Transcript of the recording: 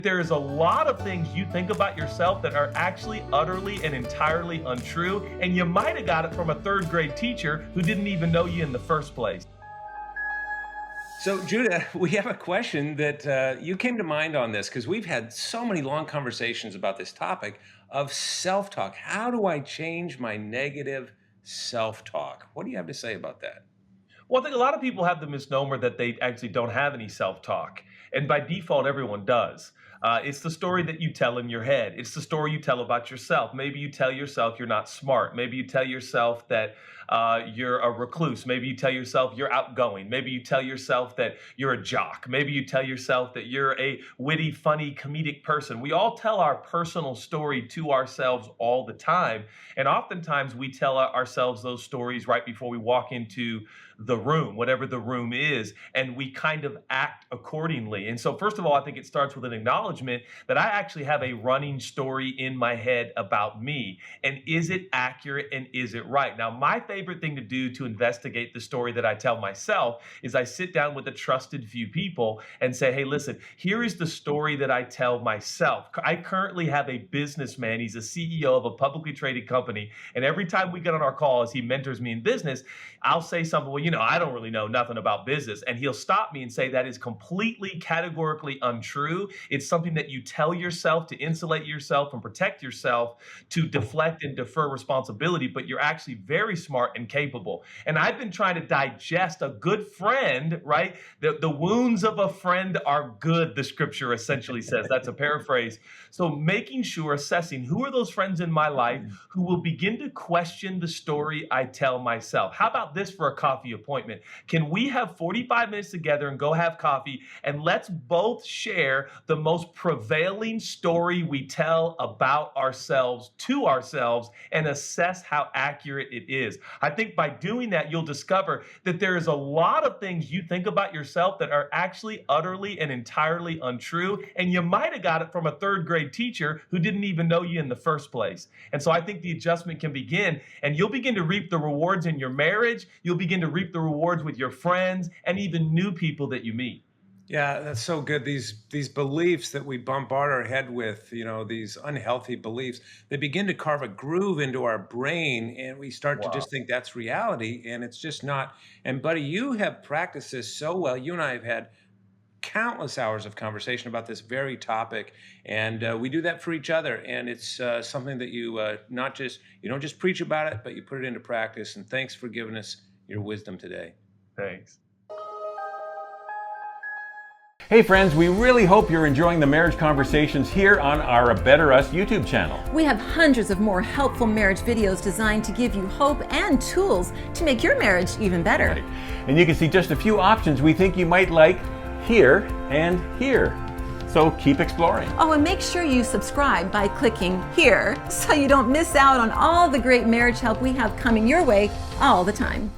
There is a lot of things you think about yourself that are actually utterly and entirely untrue, and you might have got it from a third grade teacher who didn't even know you in the first place. So, Judah, we have a question that you came to mind on this because we've had so many long conversations about this topic of self-talk. How do I change my negative self-talk? What do you have to say about that? Well, I think a lot of people have the misnomer that they actually don't have any self-talk. And by default, everyone does. It's the story that you tell in your head. It's the story you tell about yourself. Maybe you tell yourself you're not smart. Maybe you tell yourself that you're a recluse. Maybe you tell yourself you're outgoing. Maybe you tell yourself that you're a jock. Maybe you tell yourself that you're a witty, funny, comedic person. We all tell our personal story to ourselves all the time. And oftentimes we tell ourselves those stories right before we walk into the room, whatever the room is, and we kind of act accordingly. And so, first of all, I think it starts with an acknowledgement that I actually have a running story in my head about me. And is it accurate and is it right? Now, my favorite thing to do to investigate the story that I tell myself is I sit down with a trusted few people and say, hey, listen, here is the story that I tell myself. I currently have a businessman. He's a CEO of a publicly traded company. And every time we get on our call, as he mentors me in business, I'll say something, well, I don't really know nothing about business. And he'll stop me and say, that is completely categorically untrue. It's something that you tell yourself to insulate yourself and protect yourself, to deflect and defer responsibility, but you're actually very smart and capable. And I've been trying to digest a good friend, right? The wounds of a friend are good, the scripture essentially says. That's a paraphrase. So making sure, assessing who are those friends in my life who will begin to question the story I tell myself. How about this for a coffee appointment? Can we have 45 minutes together and go have coffee, and let's both share the most prevailing story we tell about ourselves to ourselves and assess how accurate it is. I think by doing that, you'll discover that there is a lot of things you think about yourself that are actually utterly and entirely untrue, and you might have got it from a third grade teacher who didn't even know you in the first place. And so I think the adjustment can begin, and you'll begin to reap the rewards in your marriage. You'll begin to reap the rewards with your friends and even new people that you meet. Yeah, that's so good. These beliefs that we bombard our head with, these unhealthy beliefs, they begin to carve a groove into our brain, and we start to just think that's reality, and it's just not. And buddy, you have practiced this so well. You and I have had countless hours of conversation about this very topic, and we do that for each other. And it's something that you don't just preach about it, but you put it into practice. And thanks for giving us your wisdom today. Thanks. Hey friends, we really hope you're enjoying the marriage conversations here on our A Better Us YouTube channel. We have hundreds of more helpful marriage videos designed to give you hope and tools to make your marriage even better. Right. And you can see just a few options we think you might like here and here. So keep exploring. Oh, and make sure you subscribe by clicking here so you don't miss out on all the great marriage help we have coming your way all the time.